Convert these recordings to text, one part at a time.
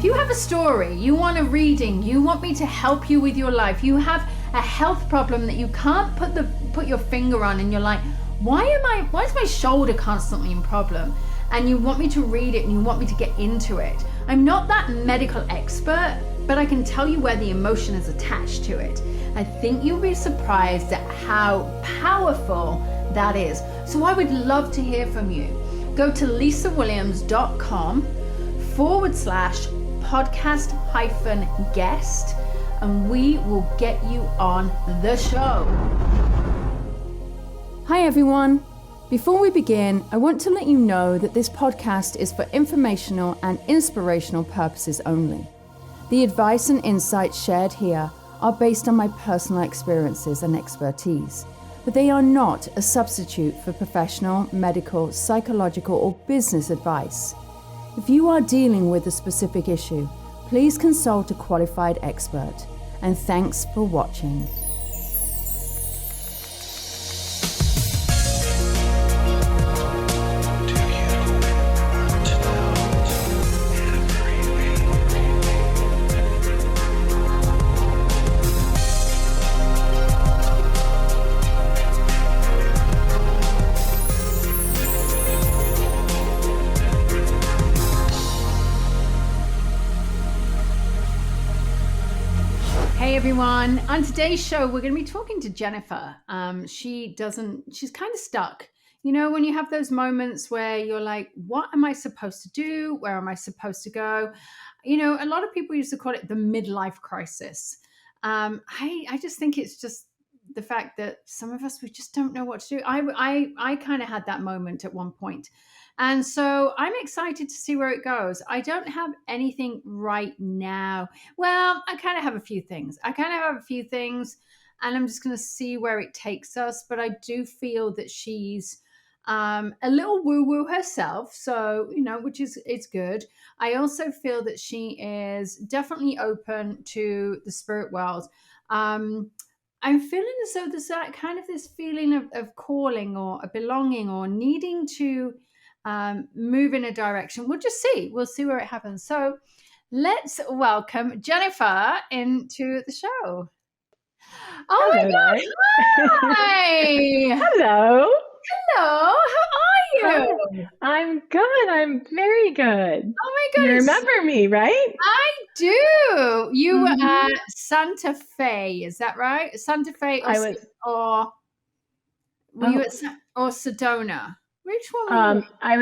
you have a story, you want a reading, you want me to help you with your life, you have a health problem that you can't put your finger on, and you're like, why is my shoulder constantly in problem? And you want me to read it and you want me to get into it. I'm not that medical expert, but I can tell you where the emotion is attached to it. I think you'll be surprised at how powerful that is. So I would love to hear from you. Go to lisawilliams.com/podcast-guest, and we will get you on the show. Hi everyone. Before we begin, I want to let you know that this podcast is for informational and inspirational purposes only. The advice and insights shared here are based on my personal experiences and expertise, but they are not a substitute for professional, medical, psychological, or business advice. If you are dealing with a specific issue, please consult a qualified expert. And thanks for watching. Hey everyone, on today's show we're going to be talking to Jennifer. She's kind of stuck. You know, when you have those moments where you're like, what am I supposed to do? Where am I supposed to go? You know, a lot of people used to call it the midlife crisis. I just think it's just the fact that some of us, we just don't know what to do. I kind of had that moment at one point. And so I'm excited to see where it goes. I don't have anything right now. Well, I kind of have a few things. And I'm just going to see where it takes us. But I do feel that she's a little woo-woo herself. So, you know, which is, it's good. I also feel that she is definitely open to the spirit world. I'm feeling as though there's that kind of this feeling of calling or a belonging or needing to move in a direction. We'll just see. We'll see where it happens. So let's welcome Jennifer into the show. Oh, hello, my God. Hi. Hello. Hello. How are you? I'm good. I'm very good. Oh my goodness. You remember me, right? I do. You were at Santa Fe. Is that right? Santa Fe or you at Sedona? Which one were you? I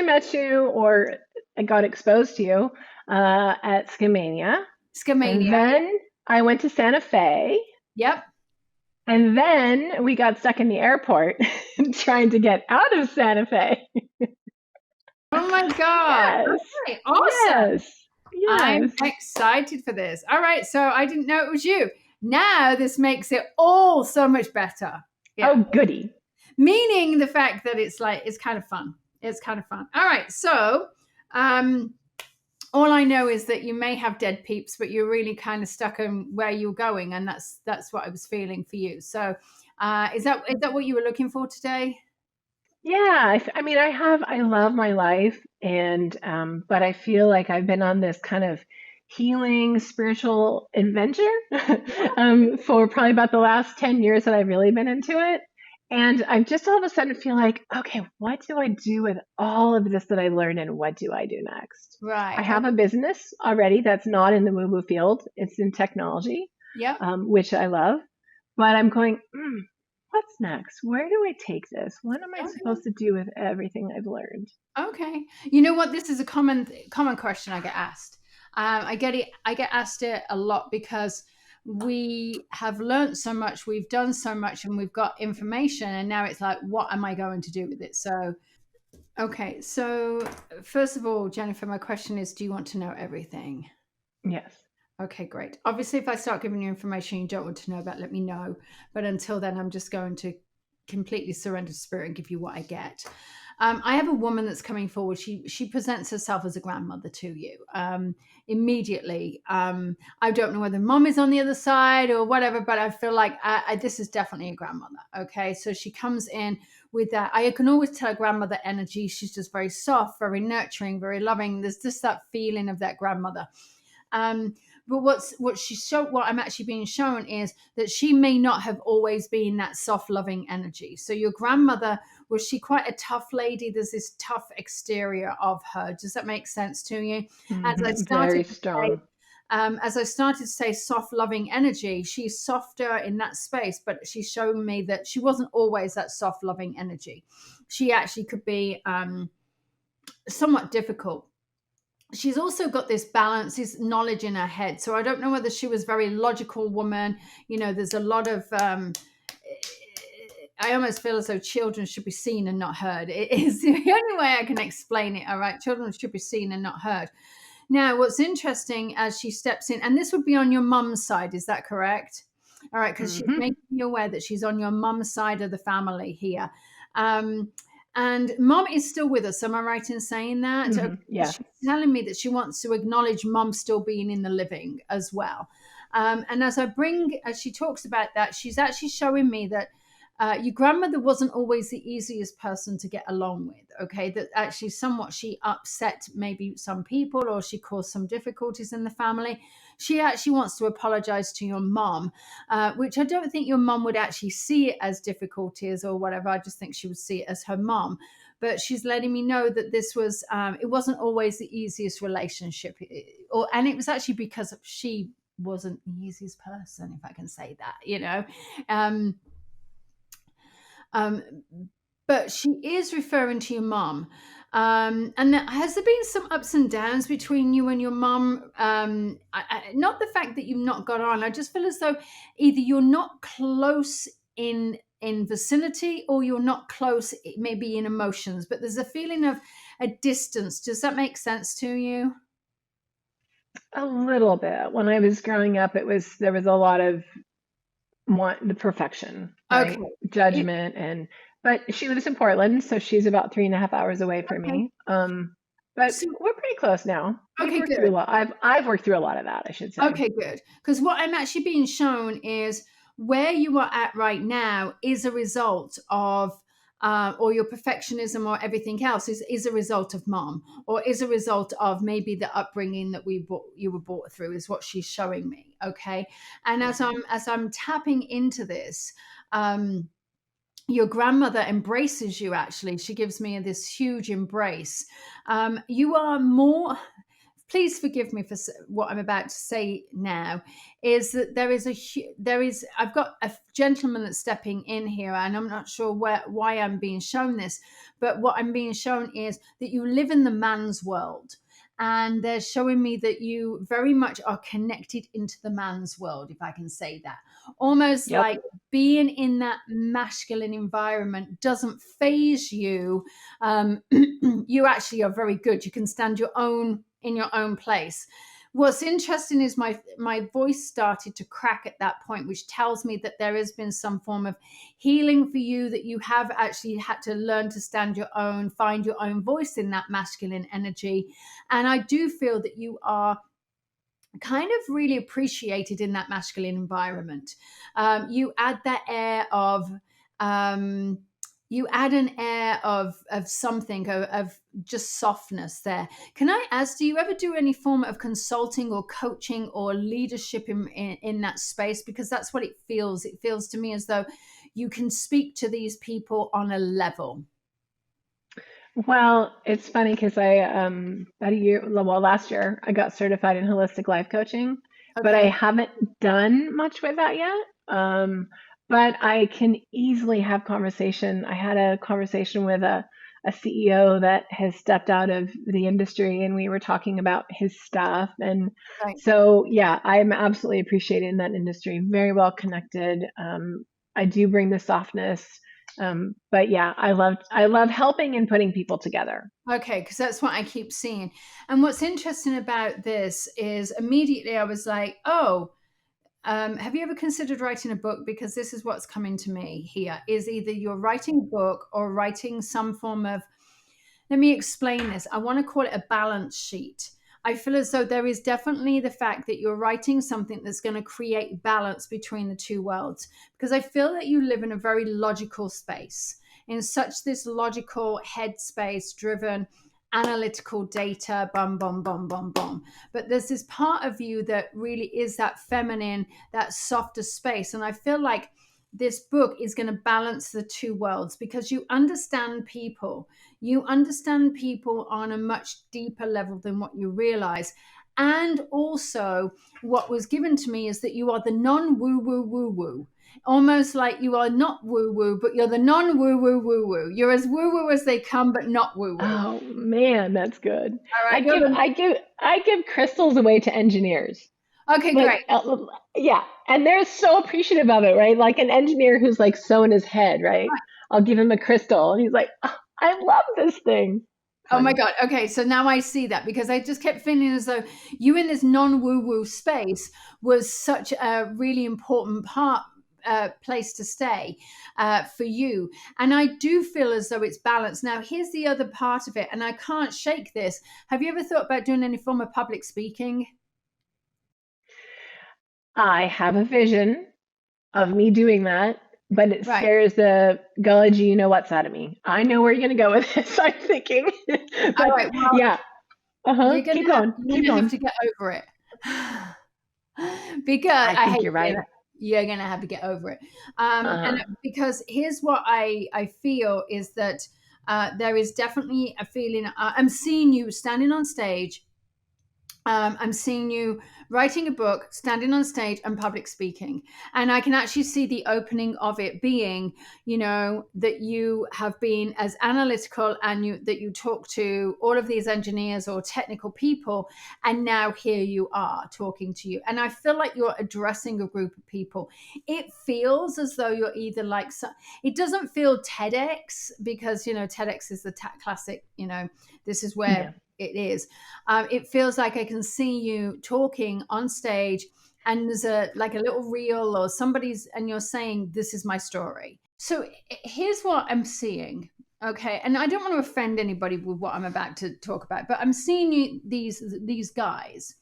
met you, or I got exposed to you at Scamania. And then I went to Santa Fe. Yep. And then we got stuck in the airport trying to get out of Santa Fe. Oh my God. Yes. Okay, awesome. Yes. I'm excited for this. All right. So I didn't know it was you. Now this makes it all so much better. Yeah. Oh, goody. Meaning the fact that it's kind of fun. It's kind of fun. All right. So all I know is that you may have dead peeps, but you're really kind of stuck on where you're going. And that's what I was feeling for you. So is that what you were looking for today? Yeah. I love my life. And, but I feel like I've been on this kind of healing spiritual adventure for probably about the last 10 years that I've really been into it. And I just all of a sudden feel like, okay, what do I do with all of this that I learned, and what do I do next? Right. I have a business already that's not in the woo-woo field. It's in technology, which I love. But I'm going, what's next? Where do I take this? What am I supposed to do with everything I've learned? Okay. You know what? This is a common question I get asked. I get asked it a lot because we have learned so much, we've done so much, and we've got information, and now it's like, what am I going to do with it? So, okay. So first of all, Jennifer, my question is, do you want to know everything? Yes. Okay, great. Obviously, if I start giving you information you don't want to know about, let me know. But until then, I'm just going to completely surrender to spirit and give you what I get. I have a woman that's coming forward. She presents herself as a grandmother to you immediately. I don't know whether mom is on the other side or whatever, but I feel like this is definitely a grandmother. Okay, so she comes in with that. I can always tell grandmother energy. She's just very soft, very nurturing, very loving. There's just that feeling of that grandmother. But what I'm actually being shown is that she may not have always been that soft, loving energy. So your grandmother, was she quite a tough lady? There's this tough exterior of her. Does that make sense to you? As I started Very to say, strong. soft, loving energy, she's softer in that space, but she's showing me that she wasn't always that soft, loving energy. She actually could be somewhat difficult. She's also got this balance, this knowledge in her head. So I don't know whether she was a very logical woman. There's a lot of, I almost feel as though children should be seen and not heard. It is the only way I can explain it. All right. Children should be seen and not heard. Now, what's interesting as she steps in, and this would be on your mum's side, is that correct? All right, because she's making you aware that she's on your mum's side of the family here. And mom is still with us. Am I right in saying that? Yeah. She's telling me that she wants to acknowledge mom still being in the living as well. And as she talks about that, she's actually showing me that your grandmother wasn't always the easiest person to get along with. Okay, that actually somewhat she upset maybe some people, or she caused some difficulties in the family. She actually wants to apologize to your mom, which I don't think your mom would actually see it as difficulties or whatever. I just think she would see it as her mom. But she's letting me know that this was, it wasn't always the easiest relationship. And it was actually because she wasn't the easiest person, if I can say that, but she is referring to your mom. And has there been some ups and downs between you and your mom? Not the fact that you've not got on. I just feel as though either you're not close in vicinity, or you're not close maybe in emotions, but there's a feeling of a distance. Does that make sense to you? A little bit. When I was growing up, there was a lot of the perfection, right? Okay. Judgment. But she lives in Portland, so she's about 3.5 hours away from Okay. me. But So, we're pretty close now. We've okay, worked through a good. lot. I've worked through a lot of that, I should say. Okay, good. Because what I'm actually being shown is where you are at right now is a result of, or your perfectionism or everything else is a result of mom, or is a result of maybe the upbringing that you were brought through, is what she's showing me. Okay, and as I'm tapping into this, your grandmother embraces you. Actually, she gives me this huge embrace. You are more, please forgive me for what I'm about to say now, is that I've got a gentleman that's stepping in here, and I'm not sure why I'm being shown this, but what I'm being shown is that you live in the man's world. And they're showing me that you very much are connected into the man's world, if I can say that. Almost Yep. like being in that masculine environment doesn't phase you. You actually are very good. You can stand in your own place. What's interesting is my voice started to crack at that point, which tells me that there has been some form of healing for you, that you have actually had to learn to stand your own, find your own voice in that masculine energy. And I do feel that you are kind of really appreciated in that masculine environment. You add that air of you add an air of something of just softness there. Can I ask, do you ever do any form of consulting or coaching or leadership in that space? Because that's what it feels. It feels to me as though you can speak to these people on a level. Well, it's funny because last year, I got certified in holistic life coaching, but I Okay. haven't done much with that yet. But I can easily have conversation. I had a conversation with a CEO that has stepped out of the industry, and we were talking about his stuff. And Right. so, yeah, I'm absolutely appreciated in that industry. Very well connected. I do bring the softness. But yeah, I love helping and putting people together. Okay, because that's what I keep seeing. And what's interesting about this is immediately I was like, oh, have you ever considered writing a book? Because this is what's coming to me here, is either you're writing a book or writing some form of, let me explain this. I want to call it a balance sheet. I feel as though there is definitely the fact that you're writing something that's going to create balance between the two worlds, because I feel that you live in a very logical space, in such this logical headspace driven analytical data, bum, bum, bum, bum, bum. But there's this part of you that really is that feminine, that softer space. And I feel like this book is going to balance the two worlds because you understand people. You understand people on a much deeper level than what you realize. And also, what was given to me is that you are the non woo woo woo woo. Almost like you are not woo woo, but you're the non woo woo woo woo. You're as woo woo as they come, but not woo woo. Oh man, that's good. All I right. give I give I give crystals away to engineers. Okay, great. Like yeah, and they're so appreciative of it, right? Like an engineer who's like so in his head, right? I'll give him a crystal and he's like, "Oh, I love this thing." Oh my Funny. God. Okay. So now I see that because I just kept feeling as though you in this non woo woo space was such a really important place to stay for you. And I do feel as though it's balanced. Now, here's the other part of it, and I can't shake this. Have you ever thought about doing any form of public speaking? I have a vision of me doing that, but it Right. scares the gullah you know what's out of me. I know where you're gonna go with this, I'm thinking. All But right. Well, yeah, uh-huh. you're Keep going. you're Keep gonna have going. to get over it. Because I I think hate you're saying right. that. You're gonna have to get over it. And Uh-huh. because here's what I feel is that there is definitely a feeling. I'm seeing you standing on stage. I'm seeing you writing a book, standing on stage, and public speaking. And I can actually see the opening of it being, that you have been as analytical and that you talk to all of these engineers or technical people. And now here you are talking to you. And I feel like you're addressing a group of people. It feels as though you're either like, it doesn't feel TEDx because, TEDx is the classic, this is where Yeah. it is. It feels like I can see you talking on stage and there's a little reel or somebody's and you're saying this is my story. So here's what I'm seeing. Okay, and I don't want to offend anybody with what I'm about to talk about, but I'm seeing these guys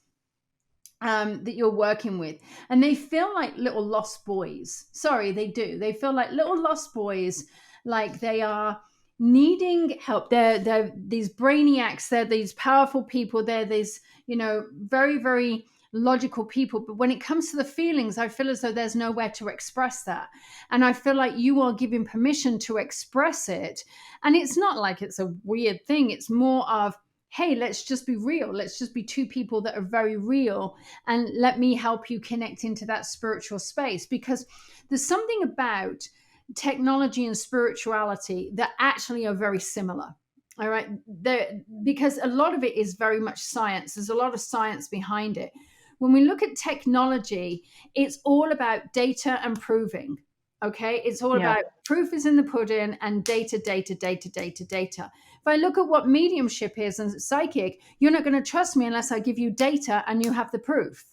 that you're working with, and they feel like little lost boys. Sorry, they do. They feel like little lost boys, like they are needing help. They're these brainiacs. They're these powerful people. They're these, very, very logical people. But when it comes to the feelings, I feel as though there's nowhere to express that. And I feel like you are giving permission to express it. And it's not like it's a weird thing. It's more of, hey, let's just be real. Let's just be two people that are very real. And let me help you connect into that spiritual space. Because there's something about technology and spirituality that actually are very similar. All right. Because a lot of it is very much science. There's a lot of science behind it. When we look at technology, it's all about data and proving. Okay. It's all Yeah. about proof is in the pudding and data, data, data, data, data. If I look at what mediumship is and psychic, you're not going to trust me unless I give you data and you have the proof.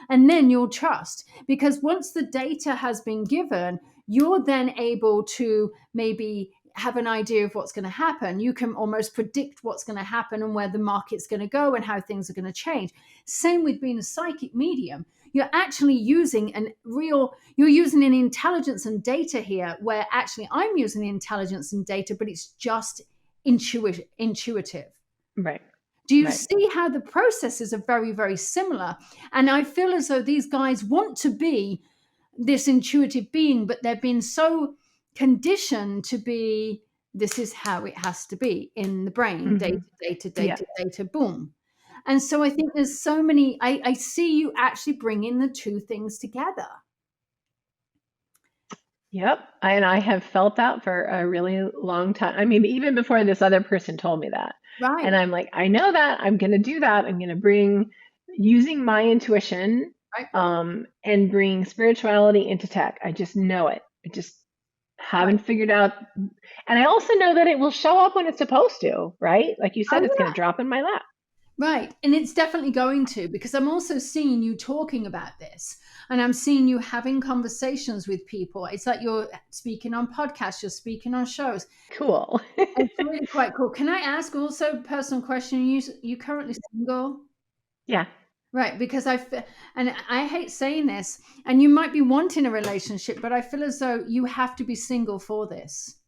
And then you'll trust. Because once the data has been given, you're then able to maybe have an idea of what's going to happen. You can almost predict what's going to happen and where the market's going to go and how things are going to change. Same with being a psychic medium. You're actually using you're using an intelligence and data here, where actually I'm using the intelligence and data, but it's just intuitive. Right. Do you Right. see how the processes are very, very similar? And I feel as though these guys want to be this intuitive being, but they've been so conditioned to be, this is how it has to be in the brain, data, Hmm. data, Yeah. data, data, boom. And so I think there's so many, I see you actually bringing the two things together. Yep. And I have felt that for a really long time. I mean, even before this other person told me that. And Right, I'm like, I know that. I'm going to do that. I'm going to bring using my intuition right, and bring spirituality into tech. I just know it. I just right. haven't figured out. And I also know that it will show up when it's supposed to, right? Like you said, Oh, it's going yeah. to drop in my lap. Right. And it's definitely going to, because I'm also seeing you talking about this and I'm seeing you having conversations with people. It's like you're speaking on podcasts, you're speaking on shows. Cool. It's really quite cool. Can I ask also a personal question? You currently single? Yeah. Right, because and I hate saying this, and you might be wanting a relationship, but I feel as though you have to be single for this.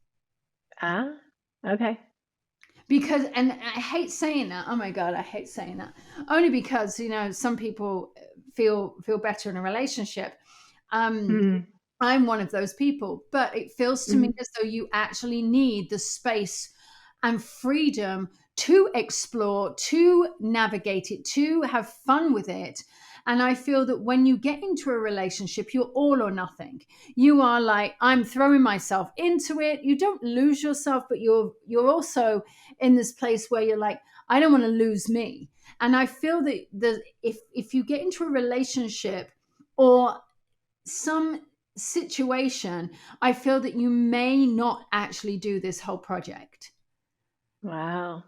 Ah, okay. Because, and I hate saying that. Oh my God, I hate saying that. Only because, some people feel better in a relationship. Um, Mm, I'm one of those people, but it feels to me mm, as though you actually need the space and freedom to explore, to navigate it, to have fun with it. And I feel that when you get into a relationship, you're all or nothing. You are like, I'm throwing myself into it. You don't lose yourself, but you're also in this place where you're like, I don't want to lose me. And I feel that if you get into a relationship or some situation, I feel that you may not actually do this whole project. wow.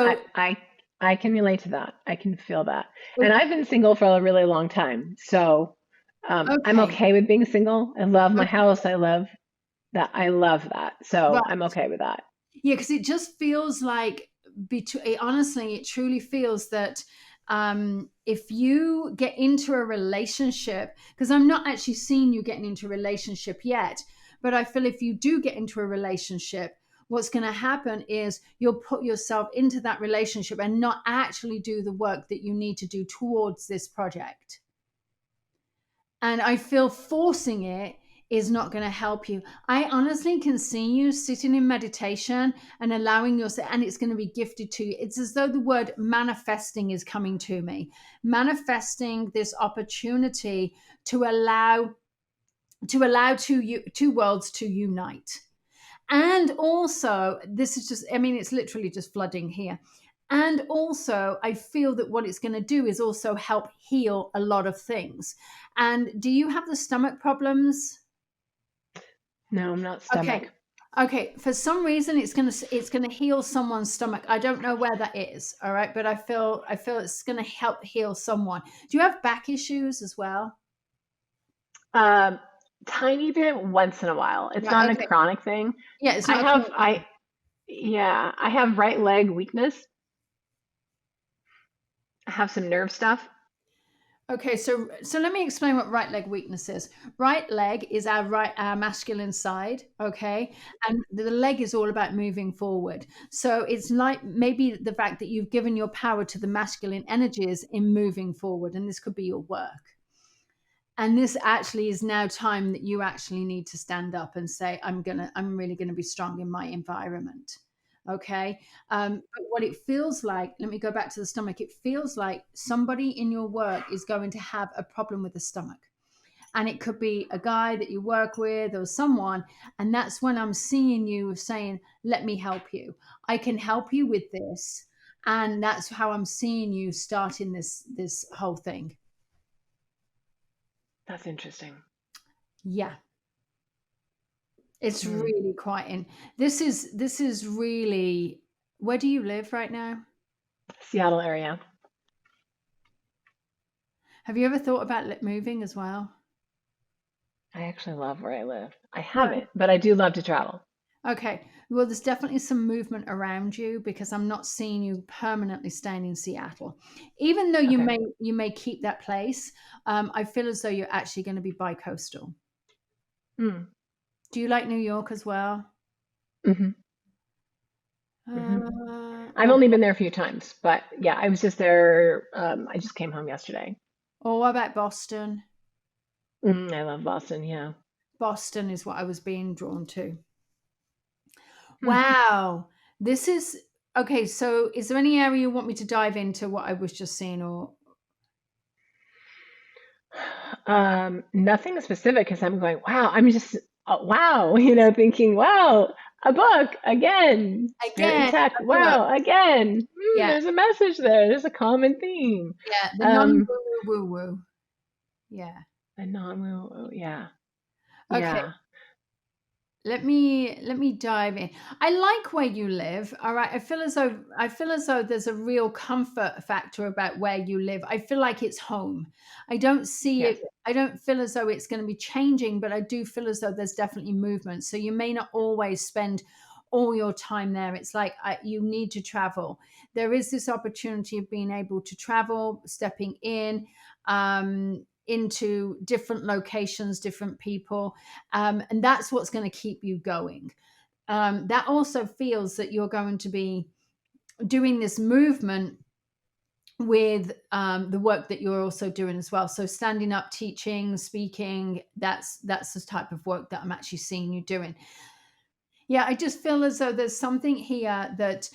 I, So, I, I can relate to that. I can feel that. And okay, I've been single for a really long time. So, I'm okay, okay with being single. I love my house. I love that. I love that. So right. I'm okay with that. Yeah, because it just feels like, honestly, it truly feels that if you get into a relationship, because I'm not actually seeing you getting into a relationship yet, but I feel if you do get into a relationship, what's going to happen is you'll put yourself into that relationship and not actually do the work that you need to do towards this project. And I feel forcing it is not going to help you. I honestly can see you sitting in meditation and allowing yourself, and it's going to be gifted to you. It's as though the word manifesting is coming to me, manifesting this opportunity to allow two worlds to unite. And also, this is just, I mean, it's literally just flooding here. And also, I feel that what it's going to do is also help heal a lot of things. And do you have the stomach problems? No, I'm not Okay. stomach. Okay, for some reason it's going to heal someone's stomach. I don't know where that is, all right, but I feel it's going to help heal someone. Do you have back issues as well? Um, Tiny bit once in a while. It's Right, not a okay. chronic thing. Yeah, it's I not a have, chronic. yeah, I have right leg weakness. I have some nerve stuff. Okay, so let me explain what right leg weakness is. Right leg is our masculine side, okay? And the leg is all about moving forward. So it's like maybe the fact that you've given your power to the masculine energies in moving forward, and this could be your work. And this actually is now time that you actually need to stand up and say, I'm really gonna be strong in my environment. Okay. But what it feels like, let me go back to the stomach. It feels like somebody in your work is going to have a problem with the stomach. And it could be a guy that you work with or someone. And that's when I'm seeing you saying, let me help you. I can help you with this. And that's how I'm seeing you starting this whole thing. That's interesting. Yeah. It's Hmm. really quite in. This is really. Where do you live right now? Seattle area. Have you ever thought about moving as well? I actually love where I live. I Right. haven't, but I do love to travel. Okay. Well, there's definitely some movement around you because I'm not seeing you permanently staying in Seattle. Even though you Okay. may keep that place, I feel as though you're actually going to be bi-coastal. Mm. Do you like New York as well? Hmm. Hmm. I've Or only been there a few times, but yeah, I was just there. I just came home yesterday. what about Boston? I love Boston. Yeah. Boston is what I was being drawn to. Hmm. Wow. This is okay. So, is there any area you want me to dive into what I was just saying, or Nothing specific because I'm going, wow, I'm just, wow, thinking, wow, a book again, spirit and again, tech, a book? wow, again, Yeah, there's a message there, there's a common theme. yeah, the non Um, woo woo woo woo. Yeah. a non, yeah, Okay. yeah. Let me dive in. I like where you live. All right. I feel as though there's a real comfort factor about where you live. I feel like it's home. I don't see Yes. it. I don't feel as though it's going to be changing, but I do feel as though there's definitely movement. So you may not always spend all your time there. It's like you need to travel. There is this opportunity of being able to travel, stepping in into different locations, different people, and that's what's going to keep you going. that also feels that you're going to be doing this movement with the work that you're also doing as well. So standing up, teaching, speaking, that's the type of work that I'm actually seeing you doing. Yeah, I just feel as though there's something here that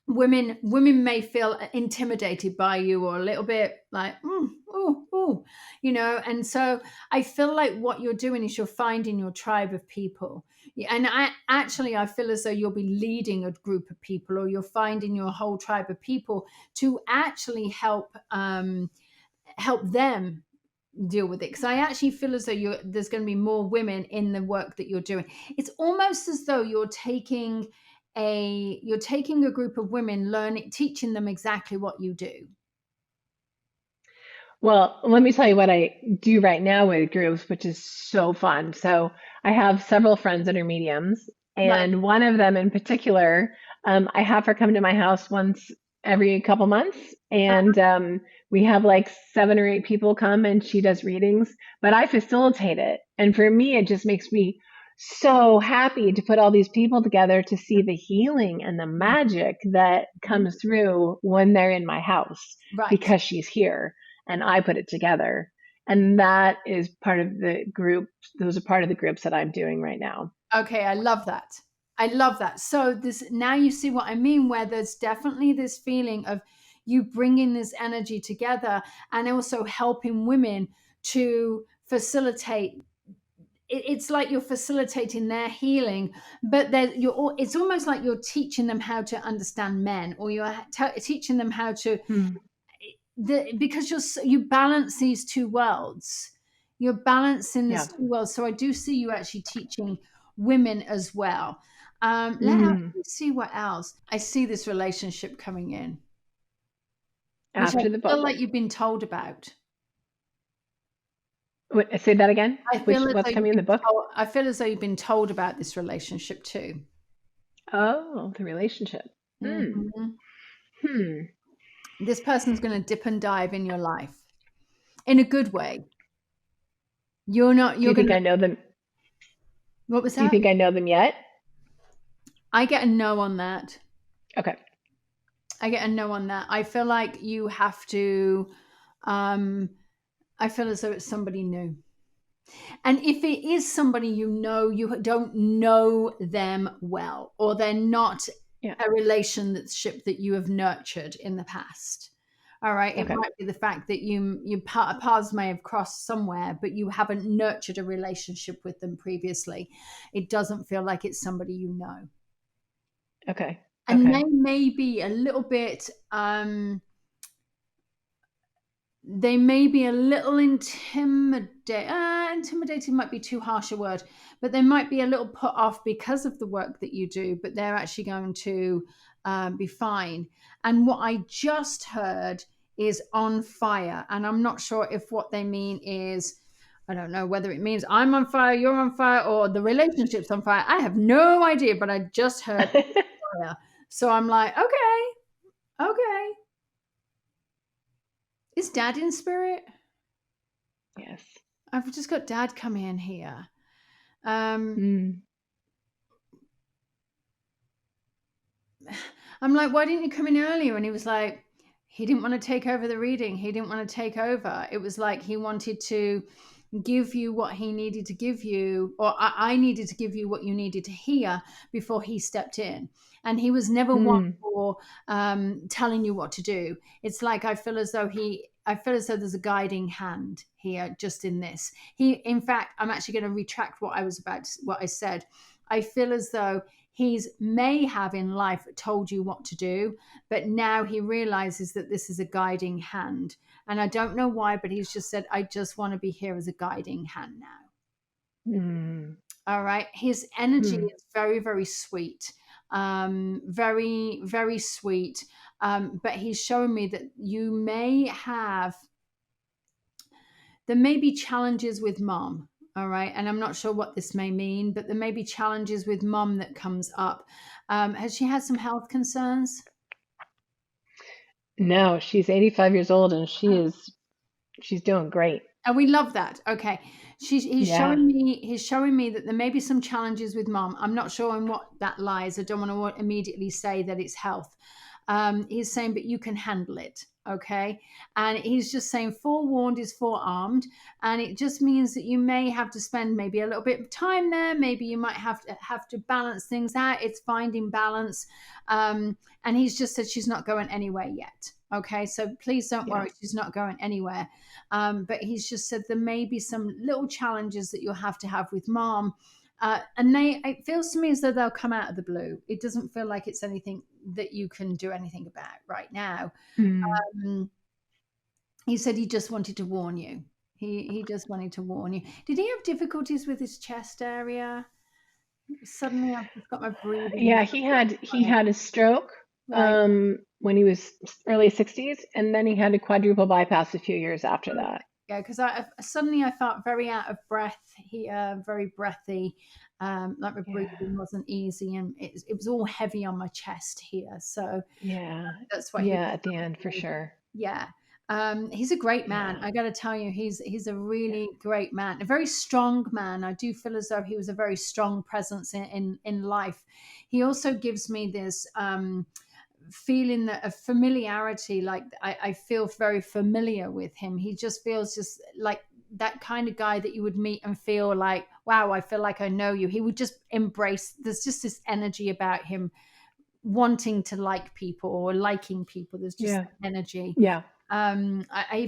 women may feel intimidated by you, or a little bit like oh, and so I feel like what you're doing is you're finding your tribe of people. Yeah, and I feel as though you'll be leading a group of people, or you're finding your whole tribe of people to actually help them deal with it, because I actually feel as though there's going to be more women in the work that you're doing. It's almost as though you're taking a group of women, teaching them exactly what you do. Well, let me tell you what I do right now with groups, which is so fun. So I have several friends that are mediums, Right. and one of them in particular, I have her come to my house once every couple months, and we have like 7 or 8 people come, and she does readings, but I facilitate it. And for me, it just makes me so happy to put all these people together to see the healing and the magic that comes through when they're in my house Right. because she's here and I put it together. And that is part of the group. Those are part of the groups that I'm doing right now. Okay, I love that. I love that. So this, now you see what I mean, where there's definitely this feeling of you bringing this energy together, and also helping women to facilitate. It's like you're facilitating their healing, but then it's almost like you're teaching them how to understand men, or you're teaching them how to Hmm. because you balance these two worlds. You're balancing Yeah. these two worlds. So I do see you actually teaching women as well. Mm. Me see what else. I see this relationship coming in, which I After the feel book. like you've been told about. Wait, say that again. I feel as though What's coming in the book? I feel as though you've been told about this relationship too. Oh, the relationship. Hmm. Mhm. Hmm. This person's going to dip and dive in your life in a good way. You're not. Do You're you going think to. I know them? What was Do you that? think I know them yet? I get a no on that. Okay. I get a no on that. I feel like you have to. Um, I feel as though it's somebody new. And if it is somebody you know, you don't know them well, or they're not Yeah. a relationship that you have nurtured in the past. All right. It Okay. might be the fact that paths may have crossed somewhere, but you haven't nurtured a relationship with them previously. It doesn't feel like it's somebody you know. Okay. And Okay. they may be a little intimidated might be too harsh a word, but they might be a little put off because of the work that you do, but they're actually going to be fine. And what I just heard is on fire, and I'm not sure if what they mean is, I don't know whether it means I'm on fire, you're on fire, or the relationship's on fire. I have no idea, but I just heard fire. So I'm like, okay. Is dad in spirit? Yes. I've just got dad coming in here. Um, Mm. I'm like, why didn't you come in earlier? And he was like, he didn't want to take over the reading. He didn't want to take over. It was like he wanted to give you what he needed to give you, or I needed to give you what you needed to hear before he stepped in. And he was never one Mm. for telling you what to do. It's like I feel as though there's a guiding hand here, just in this. In fact, I'm actually going to retract what I said. I feel as though he's may have in life told you what to do, but now he realizes that this is a guiding hand. And I don't know why, but he's just said, I just want to be here as a guiding hand now. Mm. All right. His energy Mm. is very, very sweet. Very, very sweet. But he's showing me that there may be challenges with mom. All right. And I'm not sure what this may mean, but there may be challenges with mom that comes up. Has she had some health concerns? No, she's 85 years old and she's doing great. And we love that. Okay. Yeah. He's showing me that there may be some challenges with mom. I'm not sure on what that lies. I don't want to immediately say that it's health. He's saying, but you can handle it. Okay. And he's just saying forewarned is forearmed. And it just means that you may have to spend maybe a little bit of time there. Maybe you might have to balance things out. It's finding balance. And he's just said she's not going anywhere yet. Okay. So please don't Yeah. worry. She's not going anywhere. But he's just said there may be some little challenges that you'll have to have with mom. And it feels to me as though they'll come out of the blue. It doesn't feel like it's anything that you can do anything about right now. Mm. Um, he said he just wanted to warn you. He just wanted to warn you. Did he have difficulties with his chest area? Suddenly, I've just got my breathing. Yeah, he had a stroke Right. when he was early 60s, and then he had a quadruple bypass a few years after that. Yeah, because I suddenly I felt very out of breath here, very breathy, like my Yeah. breathing wasn't easy, and it was all heavy on my chest here. So Yeah. that's why he Yeah, was at the showing end for me. sure. Yeah, he's a great man. Yeah. I got to tell you, he's a Yeah. really great man, a very strong man. I do feel as though he was a very strong presence in life. He also gives me this. Feeling that a familiarity, like I feel very familiar with him. He just feels just like that kind of guy that you would meet and feel like, wow, I feel like I know you. He would just embrace, there's just this energy about him wanting to like people or liking people. There's just Yeah. energy. Yeah.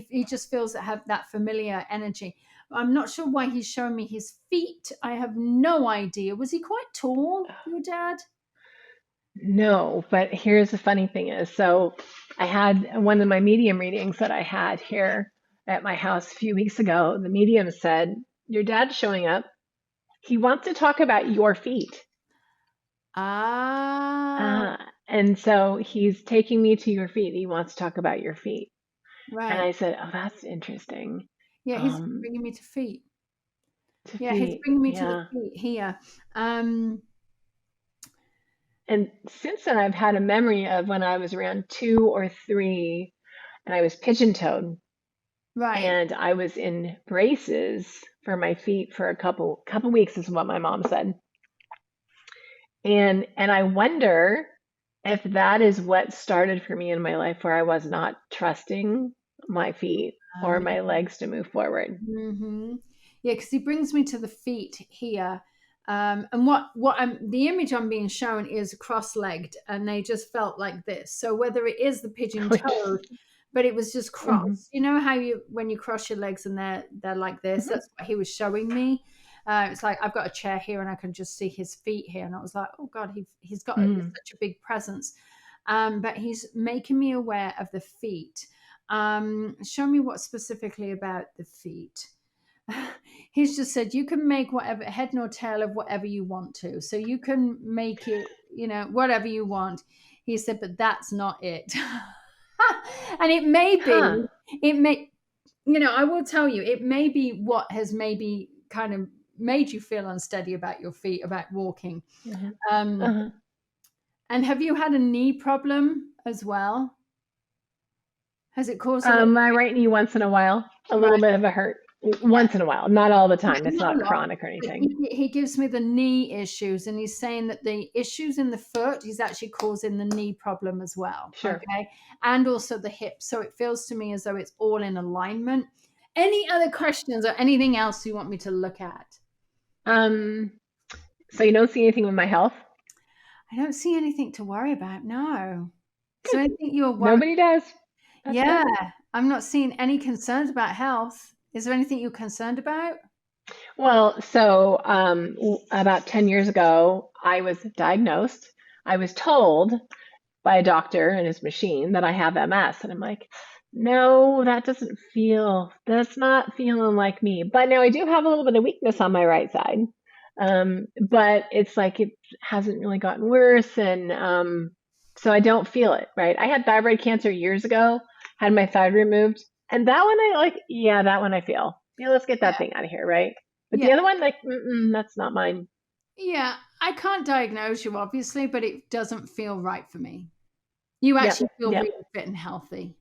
He just feels that have that familiar energy. I'm not sure why he's showing me his feet. I have no idea. Was he quite tall, your dad? No, but here's the funny thing is, so I had one of my medium readings that I had here at my house a few weeks ago. The medium said, "Your dad's showing up. He wants to talk about your feet." Ah, Uh, and so he's taking me to your feet. He wants to talk about your feet. And right. I said, "Oh, that's interesting." Yeah, he's Um, bringing me to feet. to Yeah, he's feet, bringing me to the yeah. feet here. Um, And since then, I've had a memory of when I was around 2 or 3, and I was pigeon-toed, right. and I was in braces for my feet for a couple weeks, is what my mom said. And I wonder if that is what started for me in my life, where I was not trusting my feet or my legs to move forward. Mm-hmm. Yeah, because he brings me to the feet here. And what I'm the image I'm being shown is cross-legged, and they just felt like this. So whether it is the pigeon Which, toed, but it was just mhm, crossed. You know how you when you cross your legs and they're like this. mhm, That's what he was showing me. It's like I've got a chair here and I can just see his feet here, and I was like, oh God, he's got mm. such a big presence. But he's making me aware of the feet. Show me what specifically about the feet. He's just said you can make whatever head nor tail of whatever you want to. So you can make it, whatever you want. He said, but that's not it. And it may Huh. be, it may, I will tell you, it may be what has maybe kind of made you feel unsteady about your feet, about walking. Mhm. Um, Uh-huh. and have you had a knee problem as well? Has it caused a little, My right knee once in a while, a little right? bit of a hurt. Yeah. Once in a while, not all the time. It's Not a not lot. chronic or But anything. he gives me the knee issues, and he's saying that the issues in the foot, he's actually causing the knee problem as well. Sure. Okay. And also the hip. So it feels to me as though it's all in alignment. Any other questions or anything else you want me to look at? Um, so you don't see anything with my health? I don't see anything to worry about. No. Is there anything you're worried? Nobody does. That's Yeah. good. I'm not seeing any concerns about health. Is there anything you're concerned about? Well, so about 10 years ago, I was diagnosed. I was told by a doctor and his machine that I have MS. And I'm like, no, that's not feeling like me. But now I do have a little bit of weakness on my right side. But it's like it hasn't really gotten worse. And so I don't feel it, right? I had thyroid cancer years ago, had my thyroid removed. And that one yeah, that one I feel. Yeah, let's get that Yeah. thing out of here, right? But Yeah. the other one, like, that's not mine. Yeah. I can't diagnose you, obviously, but it doesn't feel right for me. You Yep, actually feel yep. really fit and healthy.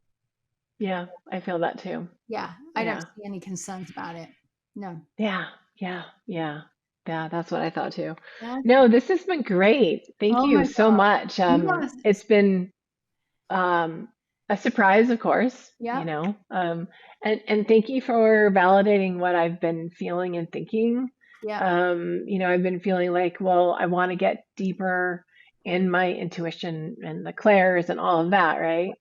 Yeah, I feel that too. Yeah, I don't Yeah. see any concerns about it. No. Yeah. Yeah. Yeah. Yeah, that's what I thought too. Yeah. No, this has been great. Thank Oh you my so God. much. You are. It's been um, a surprise, of course, Yeah. and thank you for validating what I've been feeling and thinking. Yeah. I've been feeling like, well, I want to get deeper in my intuition and the clairs and all of that, right?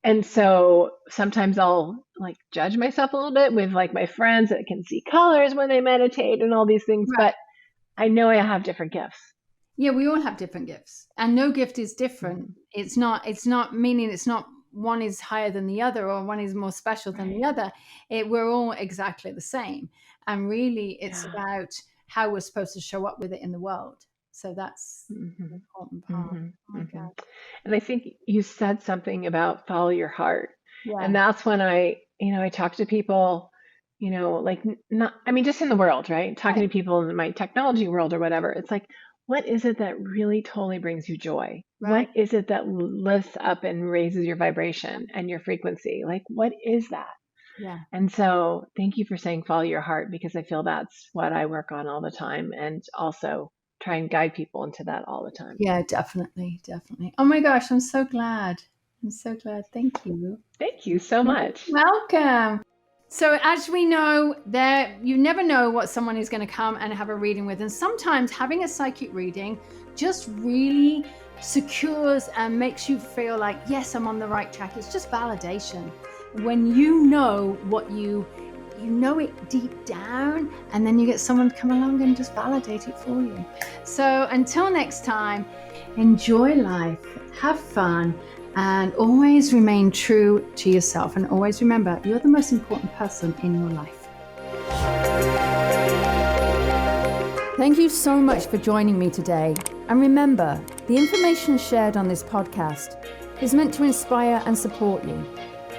And so sometimes I'll like judge myself a little bit with like my friends that can see colors when they meditate and all these things, Right. but I know I have different gifts. Yeah, we all have different gifts, and no gift is different. Mhm. It's not meaning it's not one is higher than the other or one is more special than the Right. other. We're all exactly the same. And really it's Yeah. about how we're supposed to show up with it in the world. So that's the hmm important part. hmm Oh my hmm God. And I think you said something about follow your heart. And Yeah. that's when I talk to people, like not, I mean, just in the world, right? Talking Right. to people in my technology world or whatever. It's like, what is it that really totally brings you joy? Right. What is it that lifts up and raises your vibration and your frequency? Like, what is that? Yeah. And so thank you for saying follow your heart because I feel that's what I work on all the time and also try and guide people into that all the time. Yeah, definitely. Definitely. Oh my gosh, I'm so glad. I'm so glad. Thank you. Thank you so much. Welcome. So as we know, there you never know what someone is going to come and have a reading with, and sometimes having a psychic reading just really secures and makes you feel like, yes, I'm on the right track. It's just validation. When you know what you know it deep down, and then you get someone to come along and just validate it for you. So until next time, enjoy life, have fun, and always remain true to yourself. And always remember, you're the most important person in your life. Thank you so much for joining me today. And remember, the information shared on this podcast is meant to inspire and support you,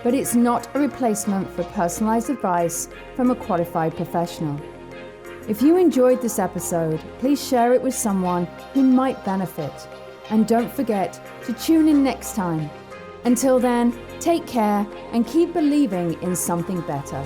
but it's not a replacement for personalized advice from a qualified professional. If you enjoyed this episode, please share it with someone who might benefit. And don't forget to tune in next time. Until then, take care and keep believing in something better.